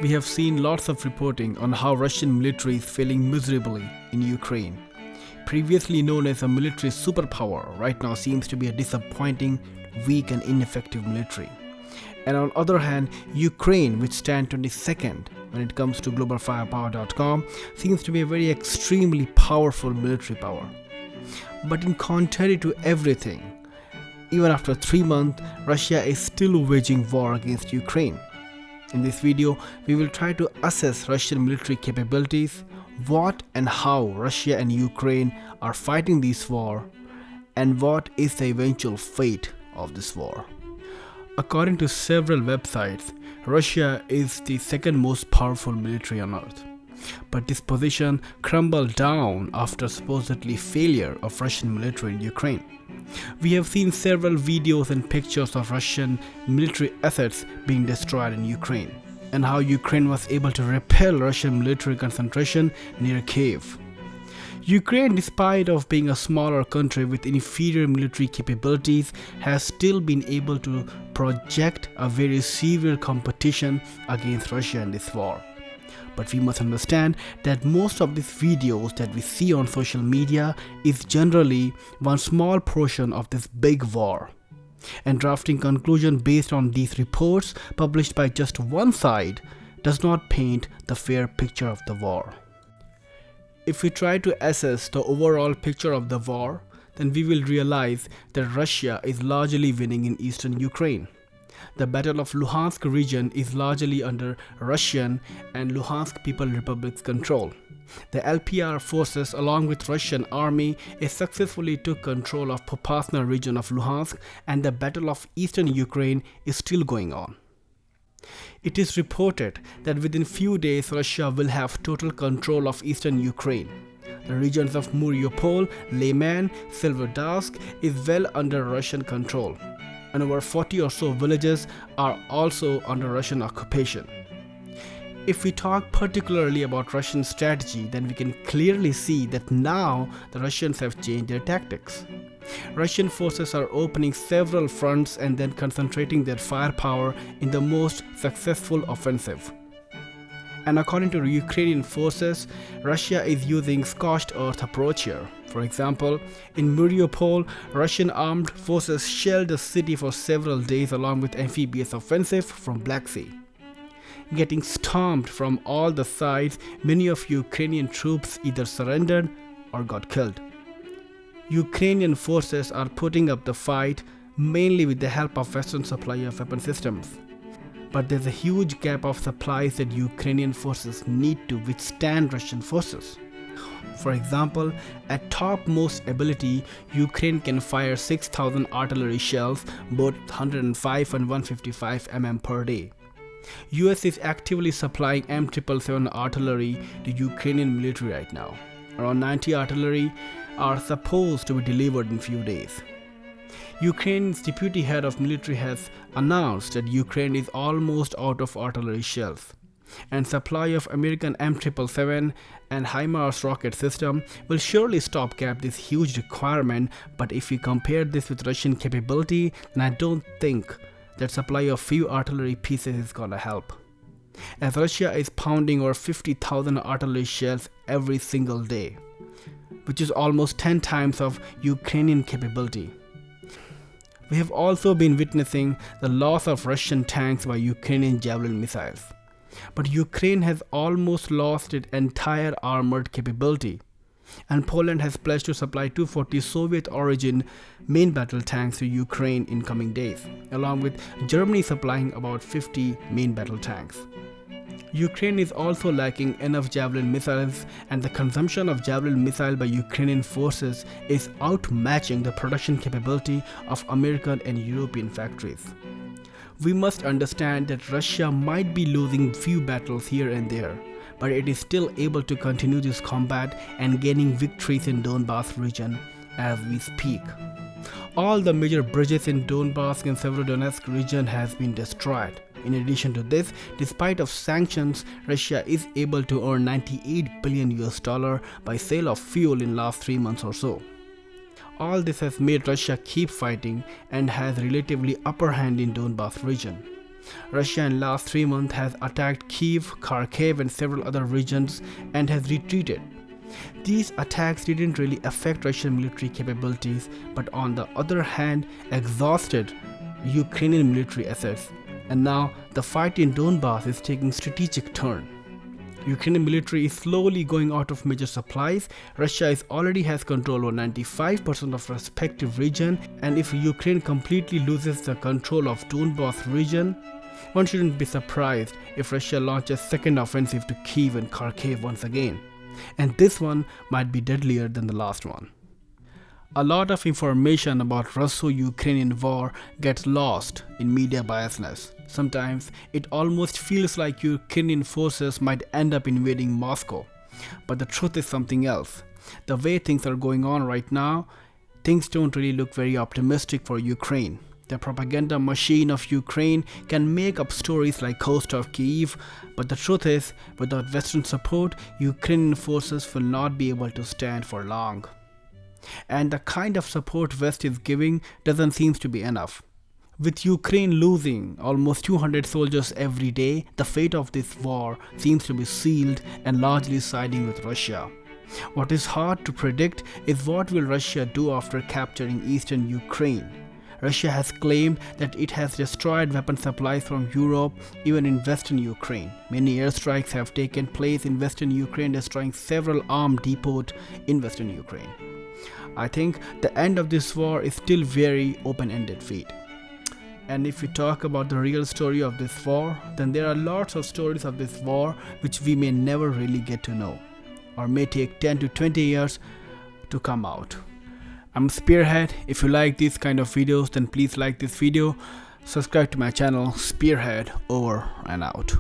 we have seen lots of reporting on how Russian military is failing miserably in Ukraine. Previously known as a military superpower, right now seems to be a disappointing, weak and ineffective military. And on the other hand, Ukraine, which stands 22nd when it comes to globalfirepower.com, seems to be a very extremely powerful military power. But in contrary to everything, even after 3 months, Russia is still waging war against Ukraine. In this video, we will try to assess Russian military capabilities, what and how Russia and Ukraine are fighting this war, and what is the eventual fate of this war. According to several websites, Russia is the second most powerful military on earth. But this position crumbled down after supposedly failure of Russian military in Ukraine. We have seen several videos and pictures of Russian military assets being destroyed in Ukraine, and how Ukraine was able to repel Russian military concentration near Kiev. Ukraine, despite of being a smaller country with inferior military capabilities, has still been able to project a very severe competition against Russia in this war. But we must understand that most of these videos that we see on social media is generally one small portion of this big war. And drafting conclusion based on these reports published by just one side does not paint the fair picture of the war. If we try to assess the overall picture of the war, then we will realize that Russia is largely winning in eastern Ukraine. The Battle of Luhansk region is largely under Russian and Luhansk People Republic's control. The LPR forces along with Russian army successfully took control of Popasna region of Luhansk, and the Battle of Eastern Ukraine is still going on. It is reported that within few days Russia will have total control of eastern Ukraine. The regions of Mariupol, Lyman, Severodonetsk is well under Russian control, and over 40 or so villages are also under Russian occupation. If we talk particularly about Russian strategy, then we can clearly see that now the Russians have changed their tactics. Russian forces are opening several fronts and then concentrating their firepower in the most successful offensive. And according to Ukrainian forces, Russia is using scorched earth approach here. For example, in Mariupol, Russian armed forces shelled the city for several days along with amphibious offensive from Black Sea. Getting stomped from all the sides, many of Ukrainian troops either surrendered or got killed. Ukrainian forces are putting up the fight mainly with the help of Western supply of weapon systems. But there's a huge gap of supplies that Ukrainian forces need to withstand Russian forces. For example, at topmost ability, Ukraine can fire 6,000 artillery shells, both 105 and 155 mm per day. US is actively supplying M777 artillery to Ukrainian military right now. Around 90 artillery are supposed to be delivered in few days. Ukraine's deputy head of military has announced that Ukraine is almost out of artillery shells, and supply of American M777 and HIMARS rocket system will surely stopgap this huge requirement. But if we compare this with Russian capability, then I don't think that supply of few artillery pieces is gonna help, as Russia is pounding over 50,000 artillery shells every single day, which is almost 10 times of Ukrainian capability. We have also been witnessing the loss of Russian tanks by Ukrainian Javelin missiles. But Ukraine has almost lost its entire armored capability, and Poland has pledged to supply 240 Soviet-origin main battle tanks to Ukraine in coming days, along with Germany supplying about 50 main battle tanks. Ukraine is also lacking enough Javelin missiles, and the consumption of Javelin missile by Ukrainian forces is outmatching the production capability of American and European factories. We must understand that Russia might be losing few battles here and there, but it is still able to continue this combat and gaining victories in Donbas region as we speak. All the major bridges in Donbas and Severodonetsk region has been destroyed. In addition to this, despite of sanctions, Russia is able to earn $98 billion by sale of fuel in last 3 months or so. All this has made Russia keep fighting and has relatively upper hand in Donbas region. Russia in last 3 months has attacked Kyiv, Kharkiv and several other regions and has retreated. These attacks didn't really affect Russian military capabilities, but on the other hand exhausted Ukrainian military assets. And now the fight in Donbass is taking strategic turn. Ukrainian military is slowly going out of major supplies. Russia already has control over 95% of respective region, and if Ukraine completely loses the control of Donbass region, one shouldn't be surprised if Russia launches second offensive to Kyiv and Kharkiv once again. And this one might be deadlier than the last one. A lot of information about Russo-Ukrainian war gets lost in media biasness. Sometimes it almost feels like Ukrainian forces might end up invading Moscow. But the truth is something else. The way things are going on right now, things don't really look very optimistic for Ukraine. The propaganda machine of Ukraine can make up stories like coast of Kyiv, but the truth is, without Western support, Ukrainian forces will not be able to stand for long. And the kind of support West is giving doesn't seem to be enough. With Ukraine losing almost 200 soldiers every day, the fate of this war seems to be sealed and largely siding with Russia. What is hard to predict is what will Russia do after capturing eastern Ukraine. Russia has claimed that it has destroyed weapon supplies from Europe, even in western Ukraine. Many airstrikes have taken place in western Ukraine, destroying several armed depots in western Ukraine. I think the end of this war is still very open-ended fate. And if we talk about the real story of this war, then there are lots of stories of this war which we may never really get to know, or may take 10 to 20 years to come out. I'm Spearhead. If you like these kind of videos, then please like this video, subscribe to my channel. Spearhead over and out.